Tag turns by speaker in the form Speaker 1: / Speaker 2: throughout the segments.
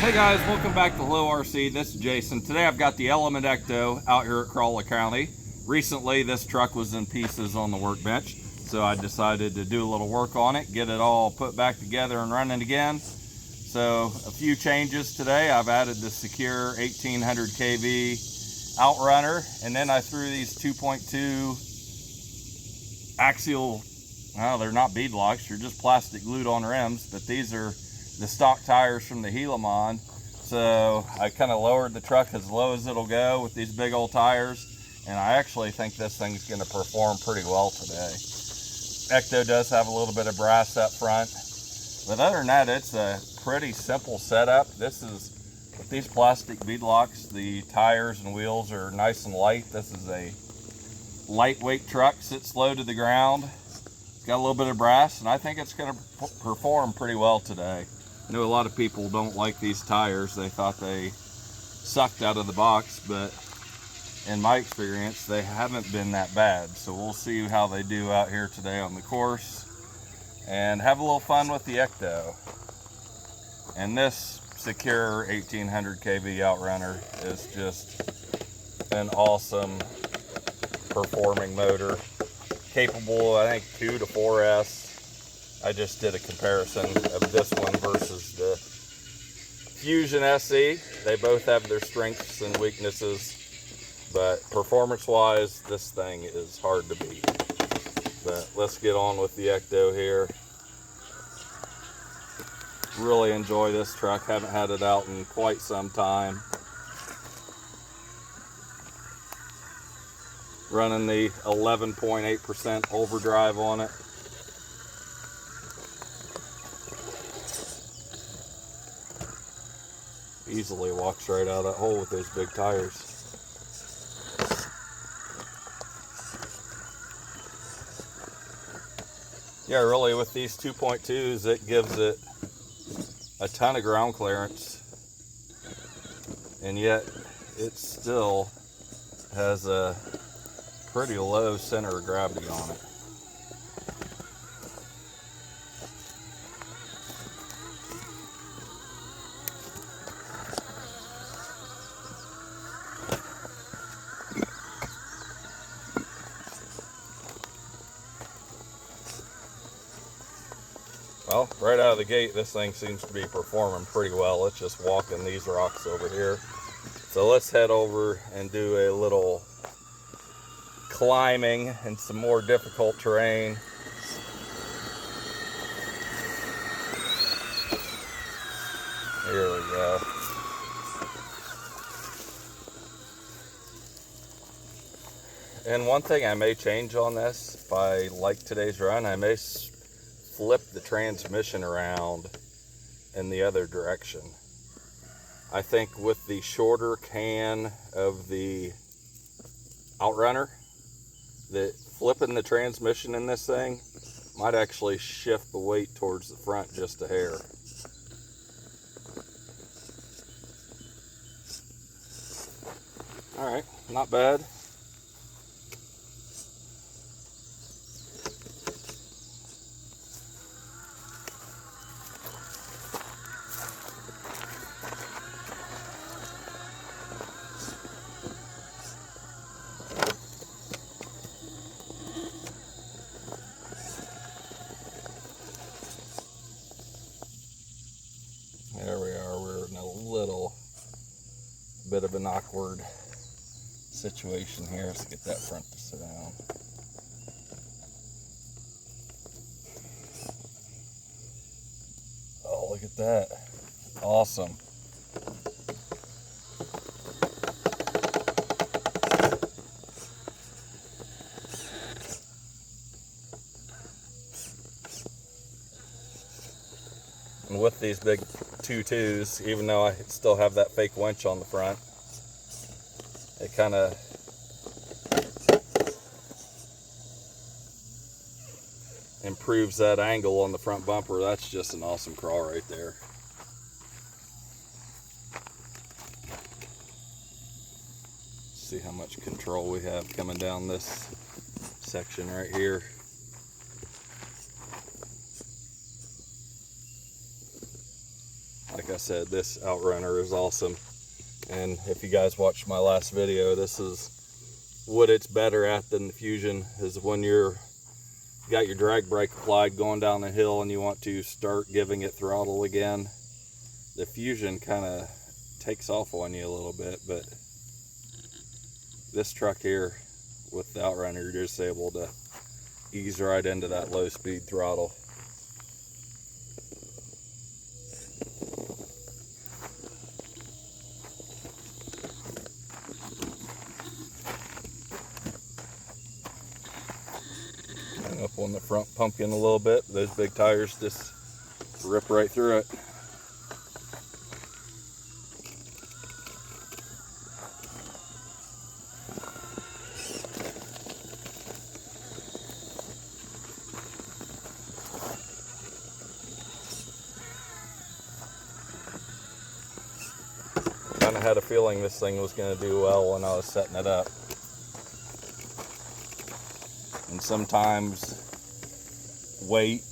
Speaker 1: Hey guys, welcome back to Low RC. This is Jason. Today I've got the Element Ecto out here at Crawley County. Recently this truck was in pieces on the workbench, so I decided to do a little work on it, get it all put back together and running again. So a few changes today. I've added the secure 1800 kV outrunner, and then I threw these 2.2 axial, well, they're not bead locks, they're just plastic glued on rims, but these are the stock tires from the gilamon. So I kind of lowered the truck as low as it'll go with these big old tires, and I actually think this thing's going to perform pretty well today. Ecto does have a little bit of brass up front, but other than that, it's a pretty simple setup. This is with these plastic bead locks, the tires and wheels are nice and light. This is a lightweight truck, sits low to the ground. It's got a little bit of brass, and I think it's going to perform pretty well today. I know a lot of people don't like these tires. They thought they sucked out of the box, but in my experience, they haven't been that bad. So we'll see how they do out here today on the course and have a little fun with the Ecto. And this secure 1800 kV outrunner is just an awesome performing motor. Capable, I think, 2 to 4S. I just did a comparison of this one versus the Fusion SE. They both have their strengths and weaknesses, but performance-wise, this thing is hard to beat. But let's get on with the Ecto here. Really enjoy this truck. Haven't had it out in quite some time. Running the 11.8% overdrive on it. Easily walks right out of that hole with those big tires. Yeah, really with these 2.2s, it gives it a ton of ground clearance, and yet it still has a pretty low center of gravity on it. Well, right out of the gate, this thing seems to be performing pretty well. It's just walking these rocks over here. So let's head over and do a little climbing and some more difficult terrain. Here we go. And one thing I may change on this, if I like today's run, I may flip the transmission around in the other direction. I think with the shorter can of the outrunner, that flipping the transmission in this thing might actually shift the weight towards the front just a hair. All right, not bad. There we are, we're in a little bit of an awkward situation here. Let's get that front to sit down. Oh, look at that. Awesome. And with these big 2.2s, even though I still have that fake winch on the front, it kind of improves that angle on the front bumper. That's just an awesome crawl right there. See how much control we have coming down this section right here. like I said, this outrunner is awesome. And if you guys watched my last video, this is what it's better at than the Fusion, is when you're got your drag brake applied going down the hill and you want to start giving it throttle again. The Fusion kind of takes off on you a little bit, but this truck here with the outrunner, you're just able to ease right into that low speed throttle. Hang up on the front pumpkin a little bit. Those big tires just rip right through it. Kind of had a feeling this thing was going to do well when I was setting it up. And sometimes weight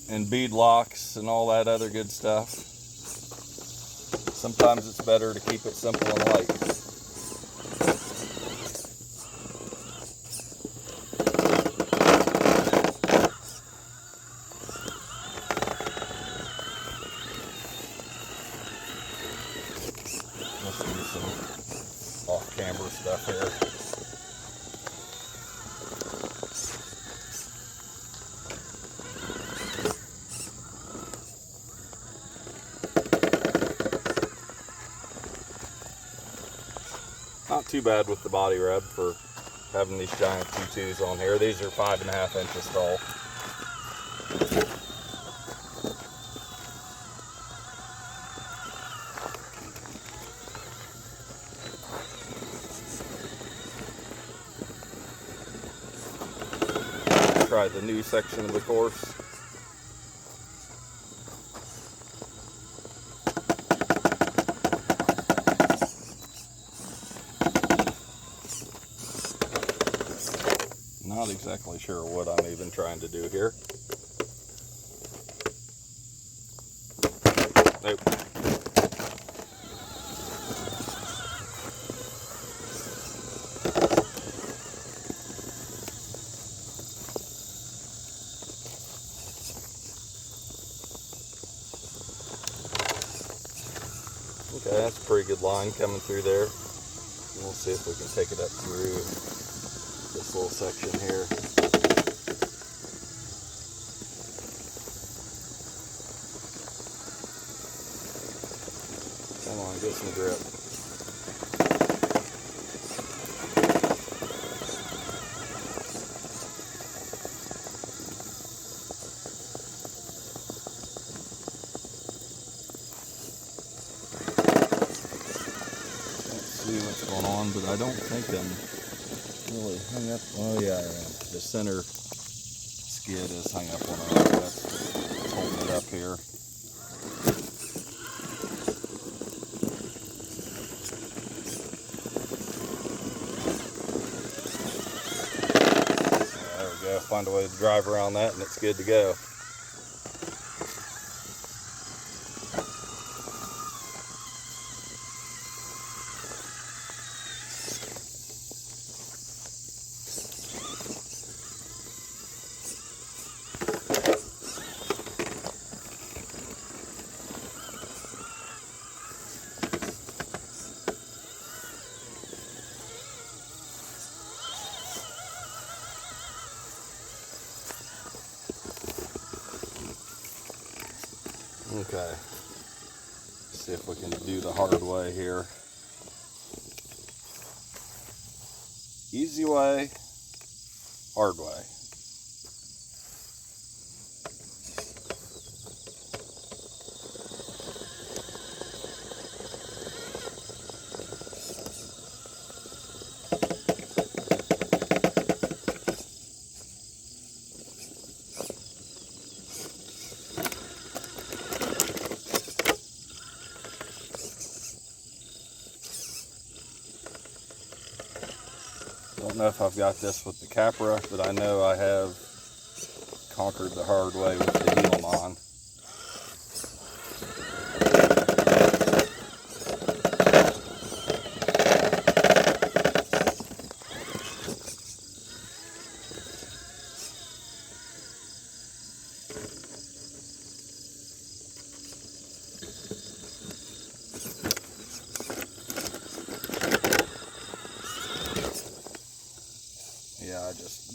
Speaker 1: and bead locks and all that other good stuff, sometimes it's better to keep it simple and light. Let's do some off-camera stuff here. Not too bad with the body rub for having these giant T2s on here. These are 5.5 inches tall. Try the new section of the course. Not exactly sure what I'm even trying to do here. Nope. Okay, that's a pretty good line coming through there. We'll see if we can take it up through this little section here. Come on, get some grip. Can't see what's going on, but I don't think I'm really hung up. Oh yeah, I am. The center skid is hung up on it. That's holding it up here. Yeah, there we go. Find a way to drive around that and it's good to go. Okay, let's see if we can do the hard way here. Easy way, hard way. Don't know if I've got this with the Capra, but I know I have conquered the hard way with the gilamon.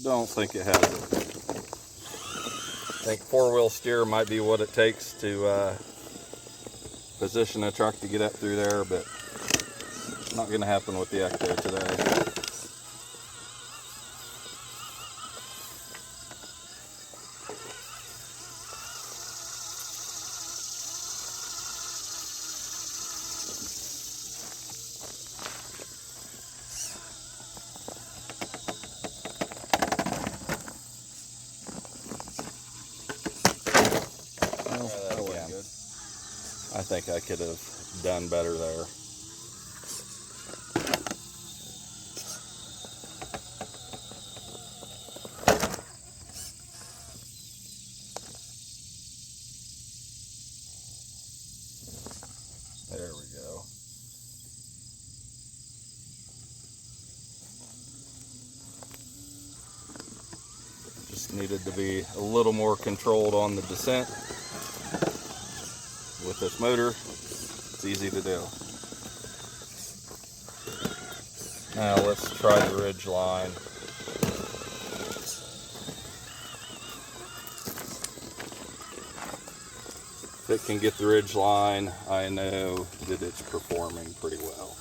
Speaker 1: don't think it has it. I think four-wheel steer might be what it takes to position a truck to get up through there, but not going to happen with the ecto today. I think I could have done better there. There we go. Just needed to be a little more controlled on the descent. With this motor, it's easy to do. Now let's try the ridge line. If it can get the ridge line, I know that it's performing pretty well.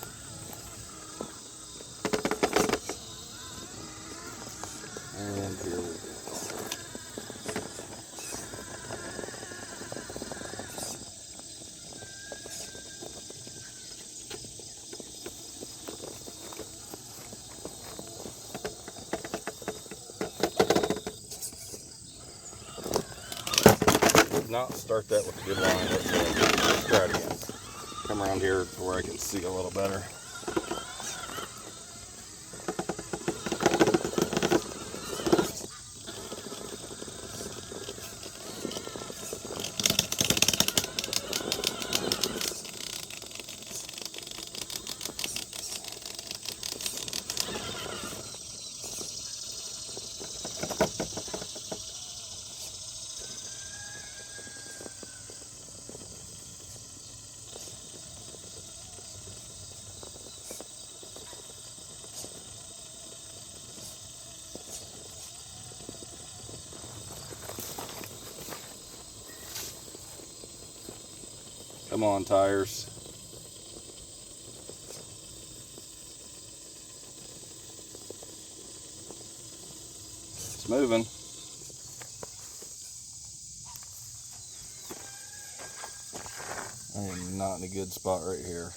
Speaker 1: And here we go. Not start that with a good line. Let's try it again. Come around here to where I can see a little better. Come on, tires. It's moving. I am not in a good spot right here.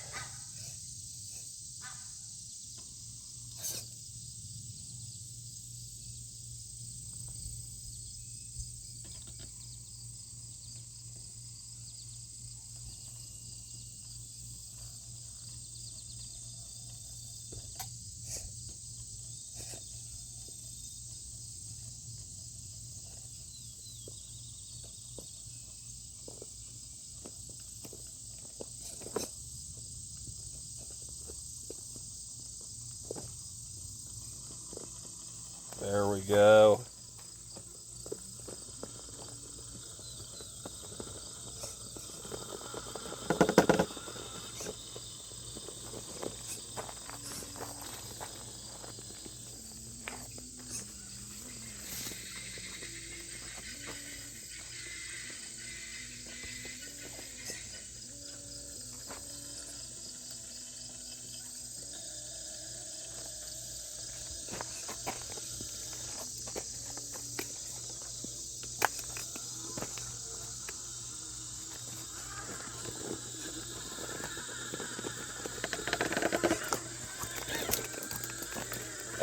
Speaker 1: There we go.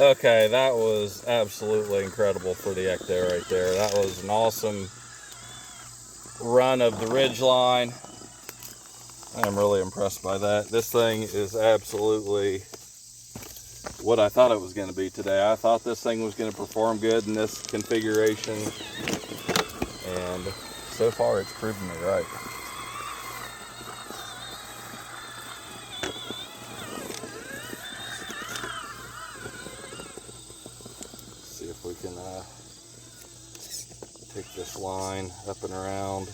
Speaker 1: Okay, that was absolutely incredible for the ecto right there. That was an awesome run of the ridge line. I'm really impressed by that. This thing is absolutely what I thought it was going to be today. I thought this thing was going to perform good in this configuration, and so far it's proven me right. See if we can take this line up and around,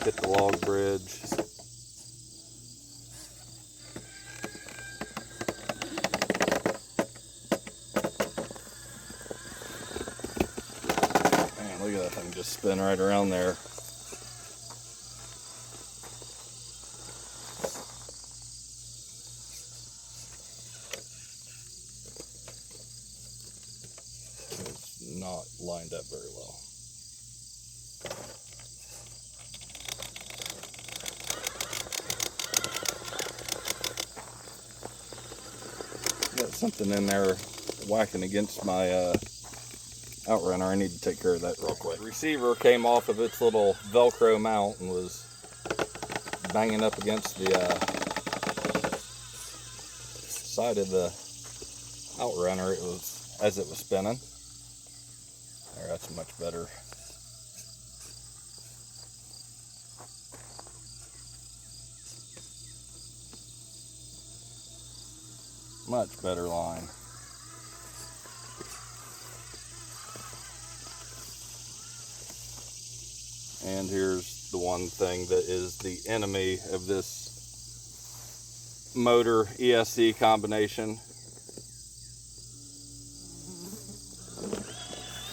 Speaker 1: hit the log bridge. spin right around there. It's not lined up very well. Got something in there whacking against my outrunner. I need to take care of that real quick. The receiver came off of its little Velcro mount and was banging up against the side of the outrunner. It was as it was spinning. There, that's much better. Much better line. And here's the one thing that is the enemy of this motor ESC combination.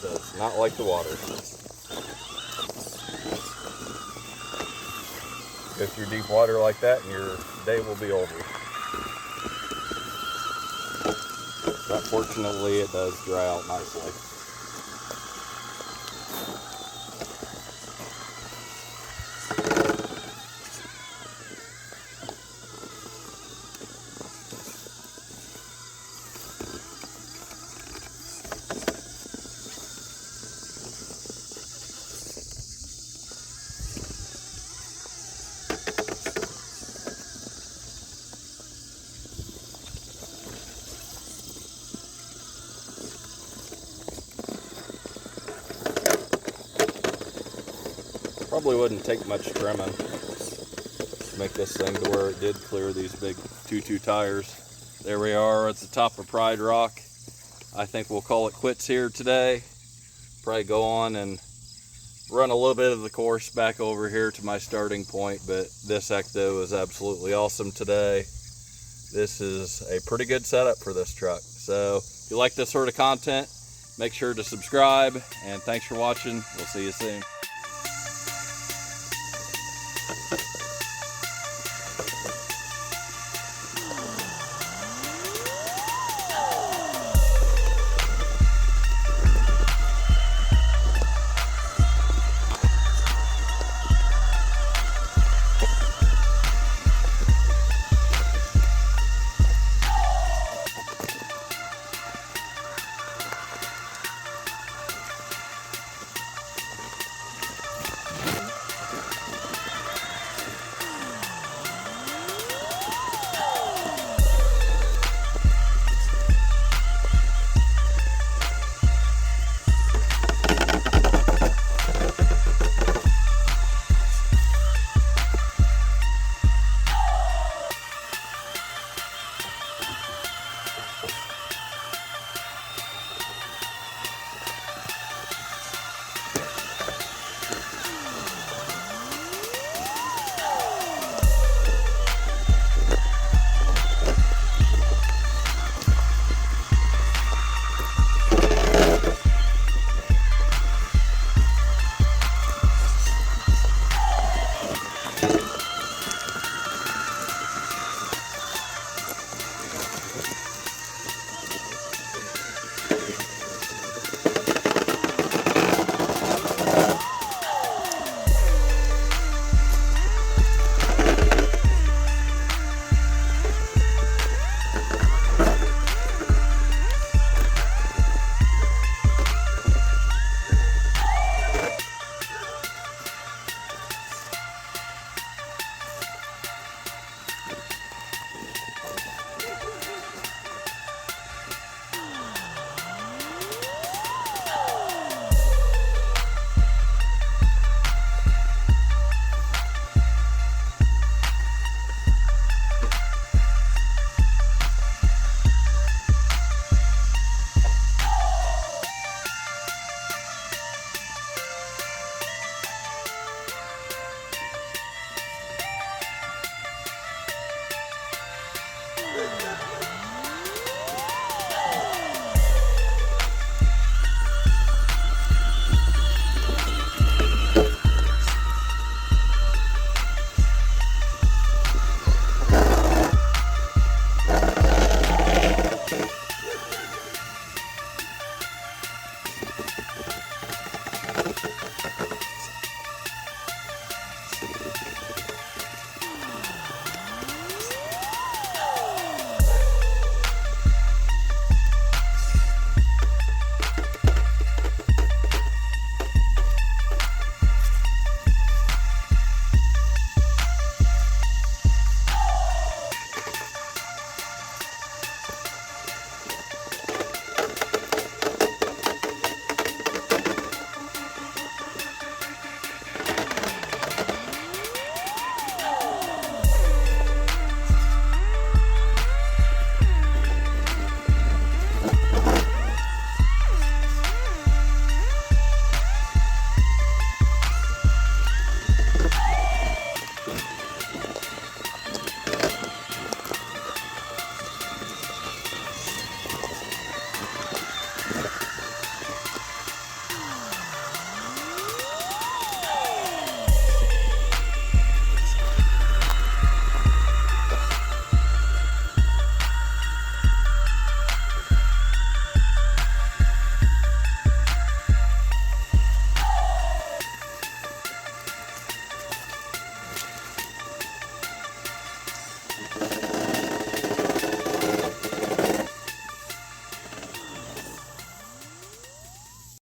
Speaker 1: Does not like the water. Go through deep water like that and your day will be over. But fortunately it does dry out nicely. Probably wouldn't take much trimming to make this thing to where it did clear these big 2.2 tires. There we are at the top of Pride Rock. I think we'll call it quits here today. Probably go on and run a little bit of the course back over here to my starting point, but this ecto is absolutely awesome today. This is a pretty good setup for this truck. So if you like this sort of content, make sure to subscribe, and thanks for watching. We'll see you soon.